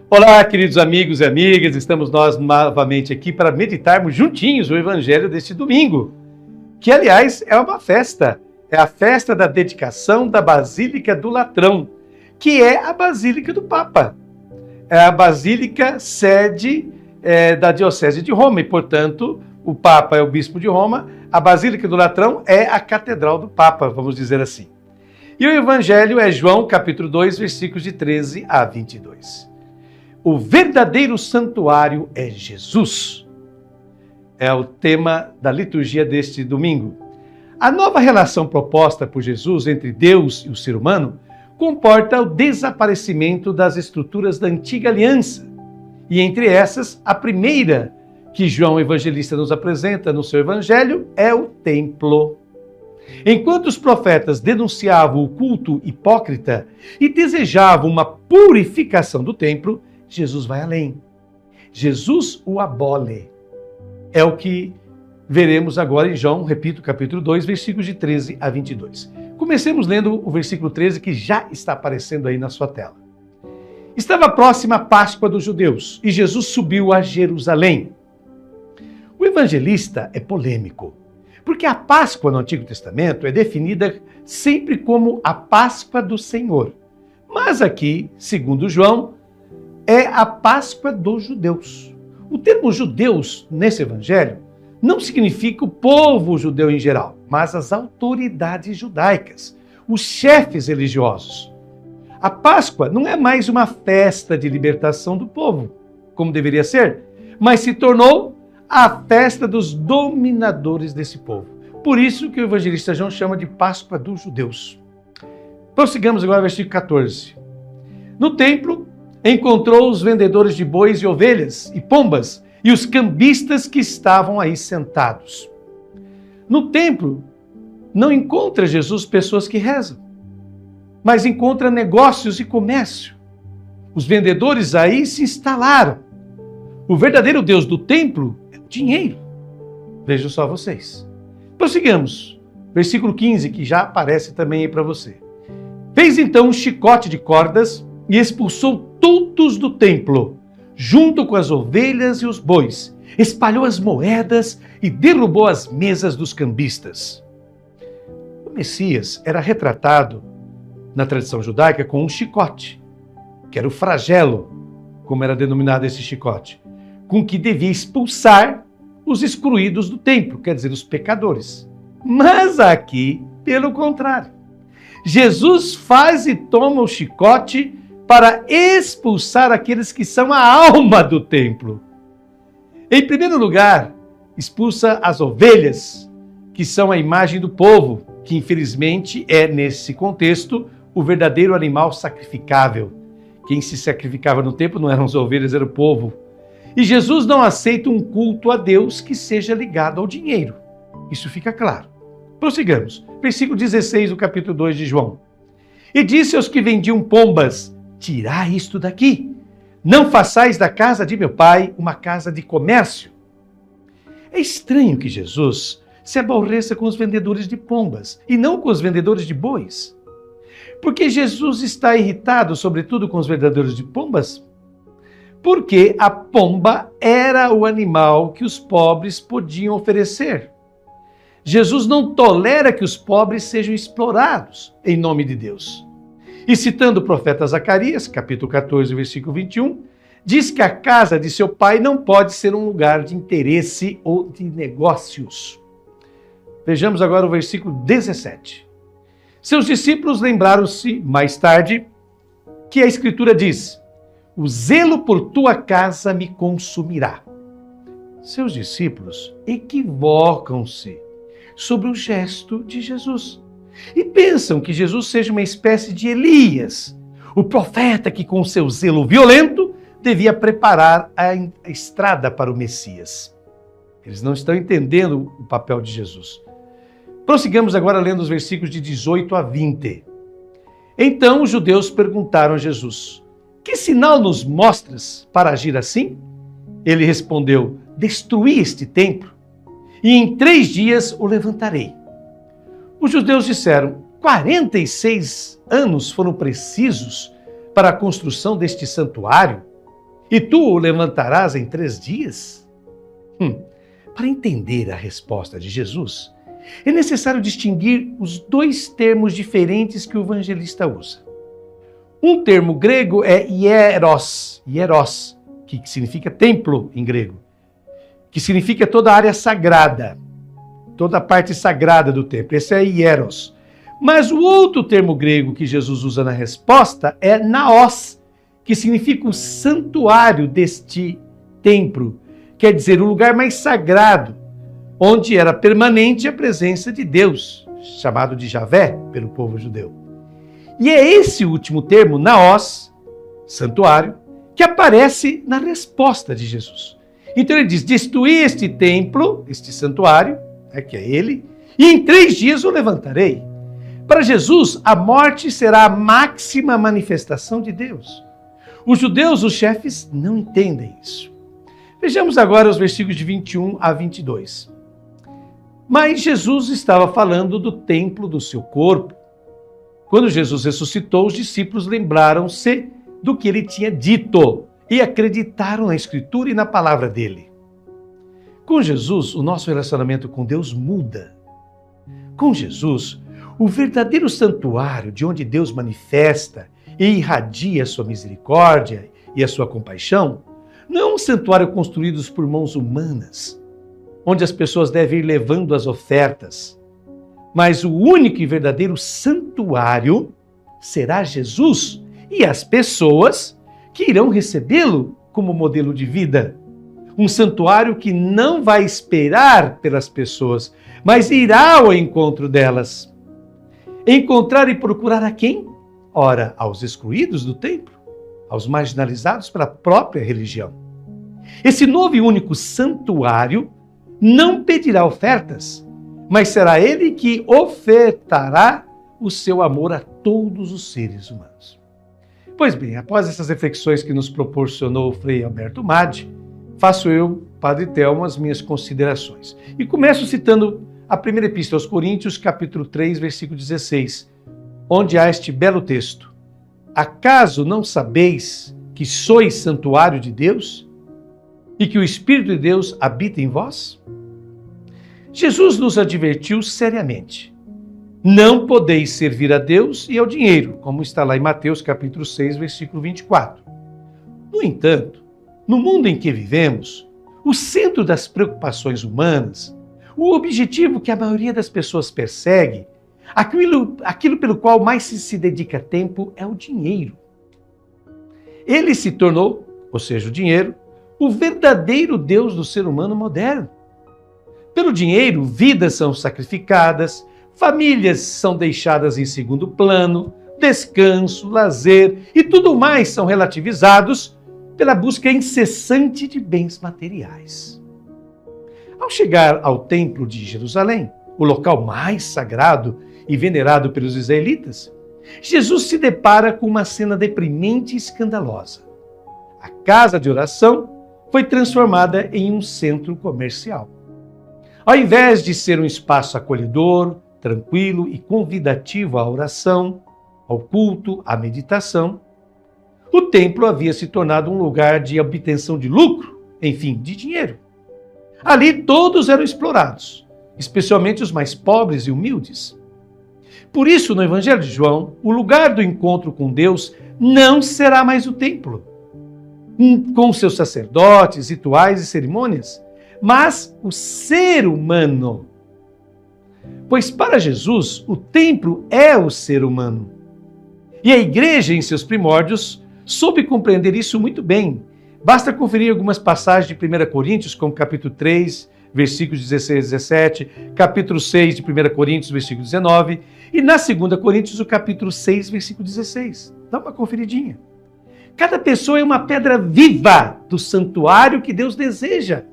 Olá, queridos amigos e amigas, estamos nós novamente aqui para meditarmos juntinhos o Evangelho deste domingo, que aliás é uma festa, é a festa da dedicação da Basílica do Latrão, que é a Basílica do Papa, é a Basílica sede da Diocese de Roma e, portanto, o Papa é o Bispo de Roma, a Basílica do Latrão é a Catedral do Papa, vamos dizer assim. E o Evangelho é João, capítulo 2, versículos de 13 a 22. O verdadeiro santuário é Jesus. É o tema da liturgia deste domingo. A nova relação proposta por Jesus entre Deus e o ser humano comporta o desaparecimento das estruturas da antiga aliança. E entre essas, a primeira que João Evangelista nos apresenta no seu Evangelho é o templo. Enquanto os profetas denunciavam o culto hipócrita e desejavam uma purificação do templo, Jesus vai além. Jesus o abole. É o que veremos agora em João, repito, capítulo 2, versículos de 13 a 22. Comecemos lendo o versículo 13, que já está aparecendo aí na sua tela. Estava próxima a Páscoa dos judeus e Jesus subiu a Jerusalém. O evangelista é polêmico, porque a Páscoa no Antigo Testamento é definida sempre como a Páscoa do Senhor. Mas aqui, segundo João, é a Páscoa dos judeus. O termo judeus, nesse evangelho, não significa o povo judeu em geral, mas as autoridades judaicas, os chefes religiosos. A Páscoa não é mais uma festa de libertação do povo, como deveria ser, mas se tornou a festa dos dominadores desse povo. Por isso que o evangelista João chama de Páscoa dos judeus. Prossigamos agora ao versículo 14. No templo, encontrou os vendedores de bois e ovelhas e pombas e os cambistas que estavam aí sentados. No templo, não encontra Jesus pessoas que rezam, mas encontra negócios e comércio. Os vendedores aí se instalaram. O verdadeiro Deus do templo é o dinheiro. Vejam só vocês. Prossigamos. Versículo 15, que já aparece também aí para você. Fez então um chicote de cordas e expulsou todos do templo, junto com as ovelhas e os bois. Espalhou as moedas e derrubou as mesas dos cambistas. O Messias era retratado na tradição judaica com um chicote, que era o flagelo, como era denominado esse chicote, com que devia expulsar os excluídos do templo, quer dizer, os pecadores. Mas aqui, pelo contrário, Jesus faz e toma o chicote para expulsar aqueles que são a alma do templo. Em primeiro lugar, expulsa as ovelhas, que são a imagem do povo, que infelizmente é, nesse contexto, o verdadeiro animal sacrificável. Quem se sacrificava no templo não eram as ovelhas, era o povo. E Jesus não aceita um culto a Deus que seja ligado ao dinheiro. Isso fica claro. Prossigamos. Versículo 16 do capítulo 2 de João. E disse aos que vendiam pombas: tirai isto daqui. Não façais da casa de meu pai uma casa de comércio. É estranho que Jesus se aborreça com os vendedores de pombas e não com os vendedores de bois. Porque Jesus está irritado, sobretudo, com os vendedores de pombas? Porque a pomba era o animal que os pobres podiam oferecer. Jesus não tolera que os pobres sejam explorados em nome de Deus. E citando o profeta Zacarias, capítulo 14, versículo 21, diz que a casa de seu pai não pode ser um lugar de interesse ou de negócios. Vejamos agora o versículo 17. Seus discípulos lembraram-se, mais tarde, que a Escritura diz: o zelo por tua casa me consumirá. Seus discípulos equivocam-se sobre o gesto de Jesus e pensam que Jesus seja uma espécie de Elias, o profeta que, com seu zelo violento, devia preparar a estrada para o Messias. Eles não estão entendendo o papel de Jesus. Prossigamos agora lendo os versículos de 18 a 20. Então os judeus perguntaram a Jesus: que sinal nos mostras para agir assim? Ele respondeu: destruí este templo, e em 3 dias o levantarei. Os judeus disseram: 46 anos foram precisos para a construção deste santuário, e tu o levantarás em 3 dias? Para entender a resposta de Jesus, é necessário distinguir os 2 termos diferentes que o evangelista usa. Um termo grego é hieros, que significa templo em grego, que significa toda a área sagrada, toda a parte sagrada do templo. Esse é hieros. Mas o outro termo grego que Jesus usa na resposta é naos, que significa o santuário deste templo, quer dizer, o lugar mais sagrado, onde era permanente a presença de Deus, chamado de Javé pelo povo judeu. E é esse último termo, naos, santuário, que aparece na resposta de Jesus. Então ele diz: destruí este templo, este santuário, que é ele, e em 3 dias o levantarei. Para Jesus, a morte será a máxima manifestação de Deus. Os judeus, os chefes, não entendem isso. Vejamos agora os versículos de 21 a 22. Mas Jesus estava falando do templo do seu corpo. Quando Jesus ressuscitou, os discípulos lembraram-se do que ele tinha dito e acreditaram na Escritura e na palavra dele. Com Jesus, o nosso relacionamento com Deus muda. Com Jesus, o verdadeiro santuário de onde Deus manifesta e irradia a sua misericórdia e a sua compaixão, não é um santuário construído por mãos humanas, onde as pessoas devem ir levando as ofertas, mas o único e verdadeiro santuário será Jesus e as pessoas que irão recebê-lo como modelo de vida. Um santuário que não vai esperar pelas pessoas, mas irá ao encontro delas. Encontrar e procurar a quem? Ora, aos excluídos do templo, aos marginalizados pela própria religião. Esse novo e único santuário não pedirá ofertas, mas será ele que ofertará o seu amor a todos os seres humanos. Pois bem, após essas reflexões que nos proporcionou o Frei Alberto Madi, faço eu, Padre Telmo, as minhas considerações. E começo citando a primeira epístola aos Coríntios, capítulo 3, versículo 16, onde há este belo texto: acaso não sabeis que sois santuário de Deus e que o Espírito de Deus habita em vós? Jesus nos advertiu seriamente: não podeis servir a Deus e ao dinheiro, como está lá em Mateus capítulo 6, versículo 24. No entanto, no mundo em que vivemos, o centro das preocupações humanas, o objetivo que a maioria das pessoas persegue, aquilo pelo qual mais se dedica tempo, é o dinheiro. Ele se tornou, ou seja, o dinheiro, o verdadeiro Deus do ser humano moderno. Pelo dinheiro, vidas são sacrificadas, famílias são deixadas em segundo plano, descanso, lazer e tudo mais são relativizados pela busca incessante de bens materiais. Ao chegar ao Templo de Jerusalém, o local mais sagrado e venerado pelos israelitas, Jesus se depara com uma cena deprimente e escandalosa. A casa de oração foi transformada em um centro comercial. Ao invés de ser um espaço acolhedor, tranquilo e convidativo à oração, ao culto, à meditação, o templo havia se tornado um lugar de obtenção de lucro, enfim, de dinheiro. Ali todos eram explorados, especialmente os mais pobres e humildes. Por isso, no Evangelho de João, o lugar do encontro com Deus não será mais o templo, com seus sacerdotes, rituais e cerimônias, mas o ser humano. Pois para Jesus, o templo é o ser humano. E a igreja, em seus primórdios, soube compreender isso muito bem. Basta conferir algumas passagens de 1 Coríntios, como capítulo 3, versículos 16 e 17, capítulo 6 de 1 Coríntios, versículo 19, e na 2 Coríntios, o capítulo 6, versículo 16. Dá uma conferidinha. Cada pessoa é uma pedra viva do santuário que Deus deseja.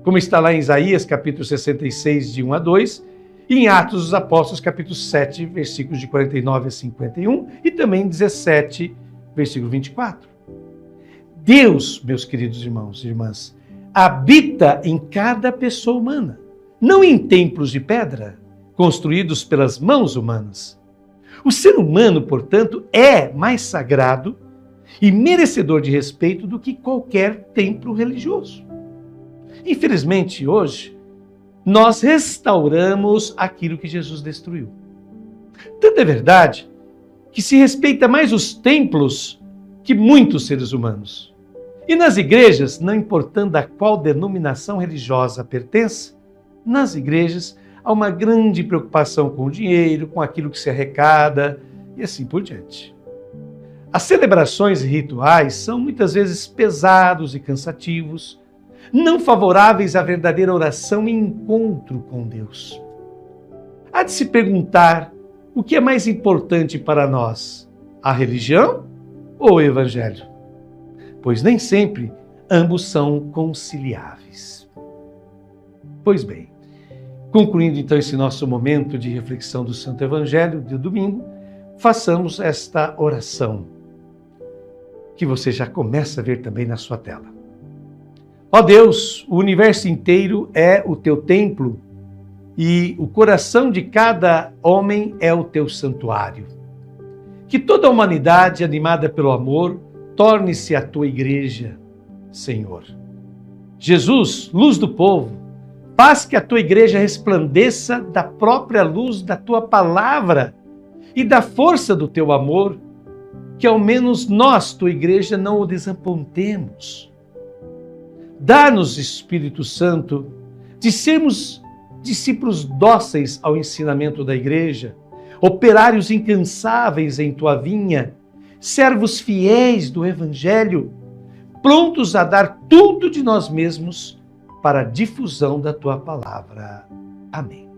Como está lá em Isaías, capítulo 66, de 1 a 2, e em Atos dos Apóstolos, capítulo 7, versículos de 49 a 51, e também 17, versículo 24. Deus, meus queridos irmãos e irmãs, habita em cada pessoa humana, não em templos de pedra, construídos pelas mãos humanas. O ser humano, portanto, é mais sagrado e merecedor de respeito do que qualquer templo religioso. Infelizmente, hoje, nós restauramos aquilo que Jesus destruiu. Tanto é verdade que se respeita mais os templos que muitos seres humanos. E nas igrejas, não importando a qual denominação religiosa pertence, nas igrejas há uma grande preocupação com o dinheiro, com aquilo que se arrecada e assim por diante. As celebrações e rituais são muitas vezes pesados e cansativos, não favoráveis à verdadeira oração e encontro com Deus. Há de se perguntar o que é mais importante para nós, a religião ou o evangelho? Pois nem sempre ambos são conciliáveis. Pois bem, concluindo então esse nosso momento de reflexão do Santo Evangelho de domingo, façamos esta oração, que você já começa a ver também na sua tela. Ó Deus, o universo inteiro é o teu templo e o coração de cada homem é o teu santuário. Que toda a humanidade, animada pelo amor, torne-se a tua igreja, Senhor. Jesus, luz do povo, faz que a tua igreja resplandeça da própria luz da tua palavra e da força do teu amor, que ao menos nós, tua igreja, não o desapontemos. Dá-nos, Espírito Santo, de sermos discípulos dóceis ao ensinamento da igreja, operários incansáveis em tua vinha, servos fiéis do Evangelho, prontos a dar tudo de nós mesmos para a difusão da tua palavra. Amém.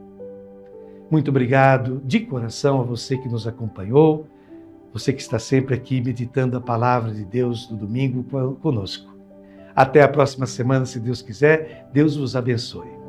Muito obrigado de coração a você que nos acompanhou, você que está sempre aqui meditando a palavra de Deus no domingo conosco. Até a próxima semana, se Deus quiser. Deus vos abençoe.